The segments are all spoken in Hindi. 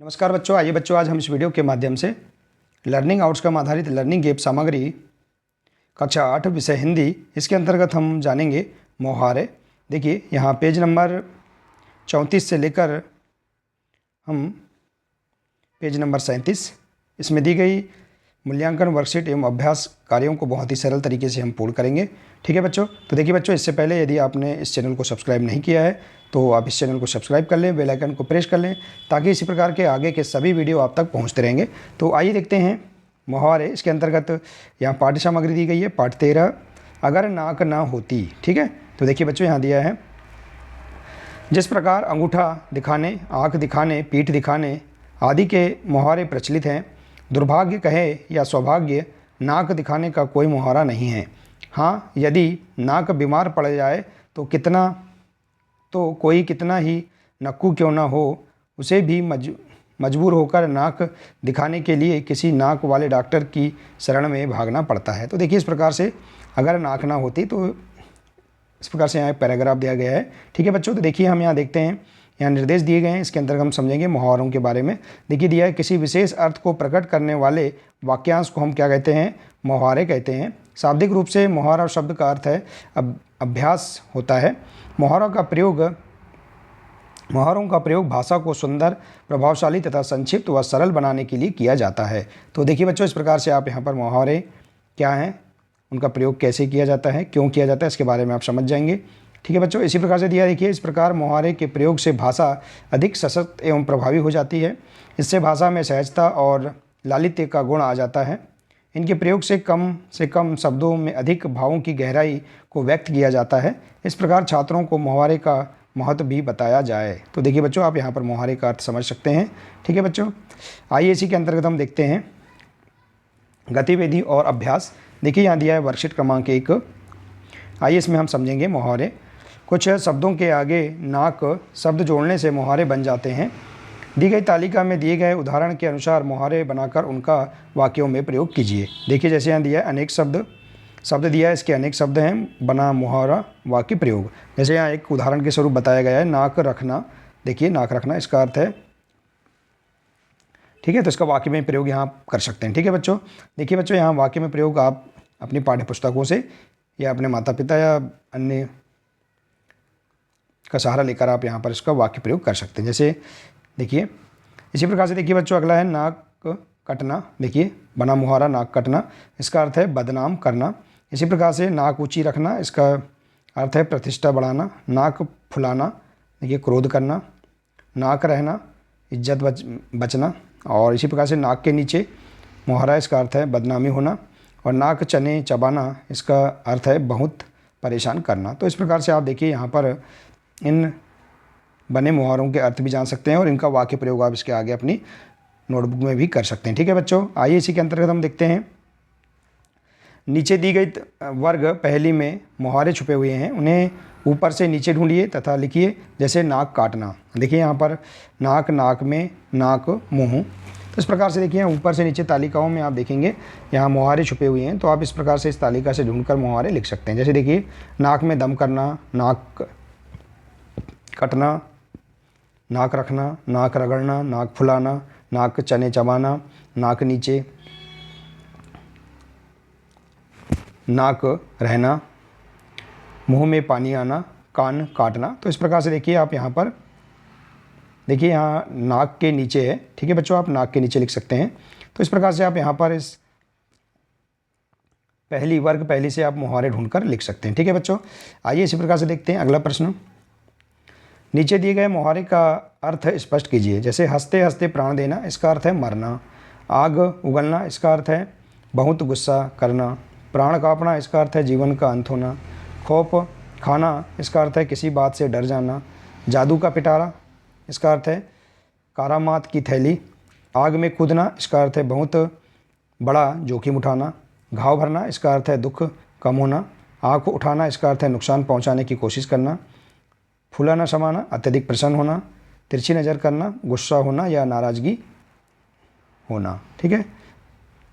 नमस्कार बच्चों, आइए बच्चों आज हम इस वीडियो के माध्यम से लर्निंग आउटकम आधारित लर्निंग ऐप सामग्री कक्षा 8 विषय हिंदी, इसके अंतर्गत हम जानेंगे मुहावरे। देखिए यहाँ पेज नंबर 34 से लेकर हम पेज नंबर 37 इसमें दी गई मूल्यांकन वर्कशीट एवं अभ्यास कार्यों को बहुत ही सरल तरीके से हम पूर्ण करेंगे। ठीक है बच्चों। तो देखिए बच्चों, इससे पहले यदि आपने इस चैनल को सब्सक्राइब नहीं किया है तो आप इस चैनल को सब्सक्राइब कर लें, बेल आइकन को प्रेस कर लें ताकि इसी प्रकार के आगे के सभी वीडियो आप तक पहुंचते रहेंगे। तो आइए देखते हैं मुहावरे। इसके अंतर्गत यहाँ पाठ्य सामग्री दी गई है, पाठ 13, अगर नाक ना होती। ठीक है, तो देखिए बच्चों यहाँ दिया है, जिस प्रकार अंगूठा दिखाने, आँख दिखाने, पीठ दिखाने आदि के मुहावरे प्रचलित हैं, दुर्भाग्य कहे या सौभाग्य, नाक दिखाने का कोई मुहावरा नहीं है। हाँ, यदि नाक बीमार पड़ जाए तो कोई कितना ही नक्कू क्यों ना हो, उसे भी मजबूर होकर नाक दिखाने के लिए किसी नाक वाले डॉक्टर की शरण में भागना पड़ता है। तो देखिए इस प्रकार से अगर नाक ना होती तो इस प्रकार से यहाँ एक पैराग्राफ दिया गया है। ठीक है बच्चों, तो देखिए हम यहाँ देखते हैं, यहाँ निर्देश दिए गए हैं, इसके अंतर्गत हम समझेंगे मुहावरों के बारे में। देखिए दिया है, किसी विशेष अर्थ को प्रकट करने वाले वाक्यांश को हम क्या कहते हैं? मुहावरे कहते हैं। शाब्दिक रूप से मुहावरा शब्द का अर्थ है अभ्यास होता है। मुहावरों का प्रयोग भाषा को सुंदर, प्रभावशाली तथा संक्षिप्त व सरल बनाने के लिए किया जाता है। तो देखिए बच्चों, इस प्रकार से आप यहाँ पर मुहावरे क्या हैं, उनका प्रयोग कैसे किया जाता है, क्यों किया जाता है, इसके बारे में आप समझ जाएंगे। ठीक है बच्चों, इसी प्रकार से दिया, देखिए इस प्रकार मुहावरे के प्रयोग से भाषा अधिक सशक्त एवं प्रभावी हो जाती है। इससे भाषा में सहजता और लालित्य का गुण आ जाता है। इनके प्रयोग से कम शब्दों में अधिक भावों की गहराई को व्यक्त किया जाता है। इस प्रकार छात्रों को मुहावरे का महत्व भी बताया जाए। तो देखिए बच्चों, आप यहाँ पर मुहावरे का अर्थ समझ सकते हैं। ठीक है बच्चों, आइए इसी के अंतर्गत हम देखते हैं गतिविधि और अभ्यास। देखिए यहाँ दिया है वर्कशीट क्रमांक 1। आइए इसमें हम समझेंगे मुहावरे। कुछ शब्दों के आगे नाक शब्द जोड़ने से मुहावरे बन जाते हैं। दी गई तालिका में दिए गए उदाहरण के अनुसार मुहावरे बनाकर उनका वाक्यों में प्रयोग कीजिए। देखिए जैसे यहाँ दिया है, अनेक शब्द दिया है, इसके अनेक शब्द हैं, बना मुहावरा वाक्य प्रयोग। जैसे यहाँ एक उदाहरण के स्वरूप बताया गया है, नाक रखना। देखिए नाक रखना इसका अर्थ है, ठीक है, तो इसका वाक्य में प्रयोग यहाँ कर सकते हैं। ठीक है बच्चों, देखिए बच्चों यहाँ वाक्य में प्रयोग आप अपनी पाठ्य पुस्तकों से या अपने माता पिता या अन्य का सहारा लेकर आप यहाँ पर इसका वाक्य प्रयोग कर सकते हैं। जैसे देखिए इसी प्रकार से देखिए बच्चों अगला है नाक कटना। देखिए बना मुहावरा नाक कटना, इसका अर्थ है बदनाम करना। इसी प्रकार से नाक ऊंची रखना, इसका अर्थ है प्रतिष्ठा बढ़ाना। नाक फुलाना, देखिए क्रोध करना। नाक रहना, इज्जत बचना। और इसी प्रकार से नाक के नीचे मुहावरा, इसका अर्थ है बदनामी होना। और नाक चने चबाना, इसका अर्थ है बहुत परेशान करना। तो इस प्रकार से आप देखिए यहाँ पर इन बने मुहावरों के अर्थ भी जान सकते हैं और इनका वाक्य प्रयोग आप इसके आगे अपनी नोटबुक में भी कर सकते हैं। ठीक है बच्चों, आइए इसी के अंतर्गत हम देखते हैं, नीचे दी गई वर्ग पहेली में मुहावरे छुपे हुए हैं, उन्हें ऊपर से नीचे ढूंढिए तथा लिखिए। जैसे नाक काटना, देखिए यहाँ पर नाक, नाक में, नाक, मुँह। तो इस प्रकार से देखिए ऊपर से नीचे तालिकाओं में आप देखेंगे यहाँ मुहावरे छुपे हुए हैं। तो आप इस प्रकार से इस तालिका से ढूंढकर मुहावरे लिख सकते हैं। जैसे देखिए नाक में दम करना, नाक कटना, नाक रखना, नाक रगड़ना, नाक फुलाना, नाक चने चबाना, नाक नीचे, नाक रहना, मुंह में पानी आना, कान काटना। तो इस प्रकार से देखिए आप यहाँ पर देखिए यहाँ नाक के नीचे है। ठीक है बच्चों, आप नाक के नीचे लिख सकते हैं। तो इस प्रकार से आप यहाँ पर इस पहली से आप मुहावरे ढूंढकर लिख सकते हैं। ठीक है बच्चों, आइए इसी प्रकार से देखते हैं अगला प्रश्न। नीचे दिए गए मुहावरे का अर्थ स्पष्ट कीजिए। जैसे हंसते हंसते प्राण देना, इसका अर्थ है मरना। आग उगलना, इसका अर्थ है बहुत गुस्सा करना। प्राण कांपना, इसका अर्थ है जीवन का अंत होना। खौफ खाना, इसका अर्थ है किसी बात से डर जाना। जादू का पिटारा, इसका अर्थ है कारामात की थैली। आग में कूदना, इसका अर्थ है बहुत बड़ा जोखिम उठाना। घाव भरना, इसका अर्थ है दुख कम होना। आँख उठाना, इसका अर्थ है नुकसान पहुँचाने की कोशिश करना। फूला न समाना, अत्यधिक प्रसन्न होना। तिरछी नज़र करना, गुस्सा होना या नाराज़गी होना। ठीक है,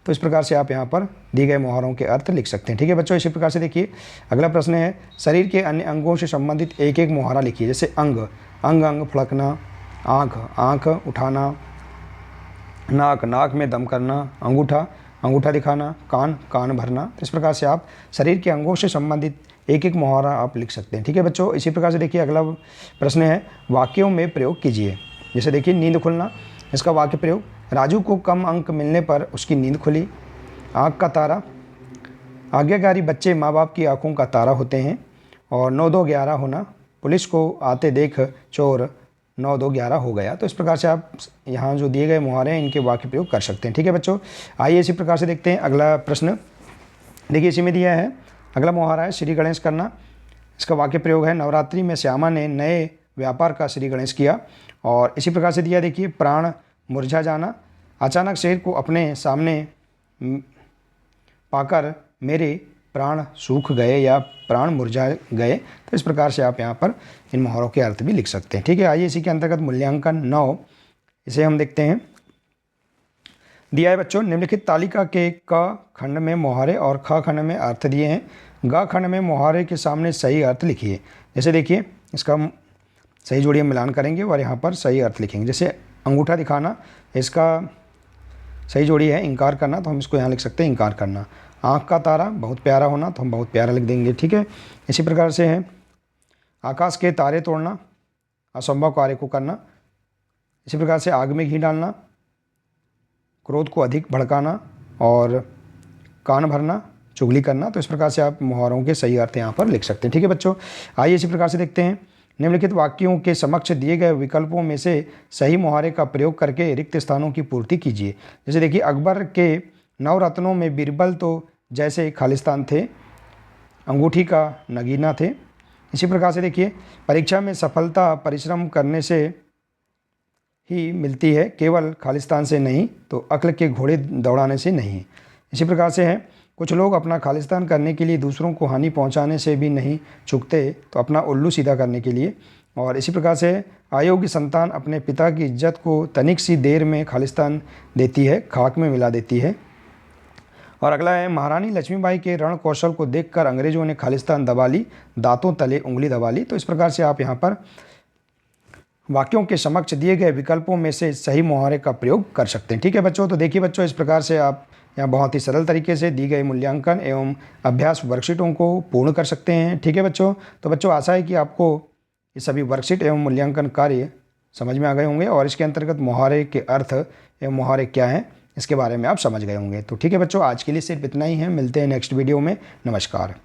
तो इस प्रकार से आप यहाँ पर दिए गए मुहावरों के अर्थ लिख सकते हैं। ठीक है बच्चों, इसी प्रकार से देखिए अगला प्रश्न है, शरीर के अन्य अंगों से संबंधित एक एक मुहावरा लिखिए। जैसे अंग, अंग अंग फड़कना। आँख, आँख उठाना। नाक, नाक में दम करना, अंगूठा, अंगूठा दिखाना, कान, कान भरना। तो इस प्रकार से आप शरीर के अंगों से संबंधित एक एक मुहावरा आप लिख सकते हैं। ठीक है बच्चों, इसी प्रकार से देखिए अगला प्रश्न है, वाक्यों में प्रयोग कीजिए। जैसे देखिए नींद खुलना, इसका वाक्य प्रयोग, राजू को कम अंक मिलने पर उसकी नींद खुली। आँख का तारा, आज्ञाकारी बच्चे माँ बाप की आँखों का तारा होते हैं। और 9-2-11 होना, पुलिस को आते देख चोर 9-2-11 हो गया। तो इस प्रकार से आप यहाँ जो दिए गए मुहावरे हैं इनके वाक्य प्रयोग कर सकते हैं। ठीक है बच्चों, आइए इसी प्रकार से देखते हैं अगला प्रश्न। देखिए इसी में दिया है, अगला मुहावरा है श्री गणेश करना। इसका वाक्य प्रयोग है, नवरात्रि में श्यामा ने नए व्यापार का श्री गणेश किया। और इसी प्रकार से दिया देखिए, प्राण मुरझा जाना, अचानक शेर को अपने सामने पाकर मेरे प्राण सूख गए या प्राण मुरझा गए। तो इस प्रकार से आप यहाँ पर इन मुहावरों के अर्थ भी लिख सकते हैं। ठीक है, आइए इसी के अंतर्गत मूल्यांकन 9, इसे हम देखते हैं। दिया है बच्चों, निम्नलिखित तालिका के क खंड में मुहावरे और ख खंड में अर्थ दिए हैं। ग खंड में मुहावरे के सामने सही अर्थ लिखिए। जैसे देखिए इसका हम सही जोड़ी हम मिलान करेंगे और यहाँ पर सही अर्थ लिखेंगे। जैसे अंगूठा दिखाना, इसका सही जोड़ी है इनकार करना, तो हम इसको यहाँ लिख सकते हैं इनकार करना। आँख का तारा, बहुत प्यारा होना, तो हम बहुत प्यारा लिख देंगे। ठीक है, इसी प्रकार से है आकाश के तारे तोड़ना, असंभव कार्य को करना। इसी प्रकार से आग में घी डालना, क्रोध को अधिक भड़काना। और कान भरना, चुगली करना। तो इस प्रकार से आप मुहावरों के सही अर्थ यहाँ पर लिख सकते हैं। ठीक है बच्चों, आइए इसी प्रकार से देखते हैं, निम्नलिखित वाक्यों के समक्ष दिए गए विकल्पों में से सही मुहावरे का प्रयोग करके रिक्त स्थानों की पूर्ति कीजिए। जैसे देखिए, अकबर के 9 रत्नों में बीरबल तो जैसे खालिस्तान थे, अंगूठी का नगीना थे। इसी प्रकार से देखिए, परीक्षा में सफलता परिश्रम करने से ही मिलती है, केवल खालिस्तान से नहीं, तो अक्ल के घोड़े दौड़ाने से नहीं। इसी प्रकार से है, कुछ लोग अपना खालिस्तान करने के लिए दूसरों को हानि पहुंचाने से भी नहीं चूकते, तो अपना उल्लू सीधा करने के लिए। और इसी प्रकार से अयोग्य संतान अपने पिता की इज्जत को तनिक सी देर में खालिस्तान देती है, खाक में मिला देती है। और अगला है, महारानी लक्ष्मीबाई के रण कौशल को देखकर अंग्रेजों ने खालिस्तान दबा ली, दांतों तले उंगली दबा ली। तो इस प्रकार से आप यहाँ पर वाक्यों के समक्ष दिए गए विकल्पों में से सही मुहावरे का प्रयोग कर सकते हैं। ठीक है बच्चों, तो देखिए बच्चों, इस प्रकार से आप यहाँ बहुत ही सरल तरीके से दी गई मूल्यांकन एवं अभ्यास वर्कशीटों को पूर्ण कर सकते हैं। ठीक है बच्चों, तो बच्चों आशा है कि आपको ये सभी वर्कशीट एवं मूल्यांकन कार्य समझ में आ गए होंगे और इसके अंतर्गत मुहावरे के अर्थ एवं मुहावरे क्या हैं इसके बारे में आप समझ गए होंगे। तो ठीक है बच्चों, आज के लिए सिर्फ इतना ही है। मिलते हैं नेक्स्ट वीडियो में। नमस्कार।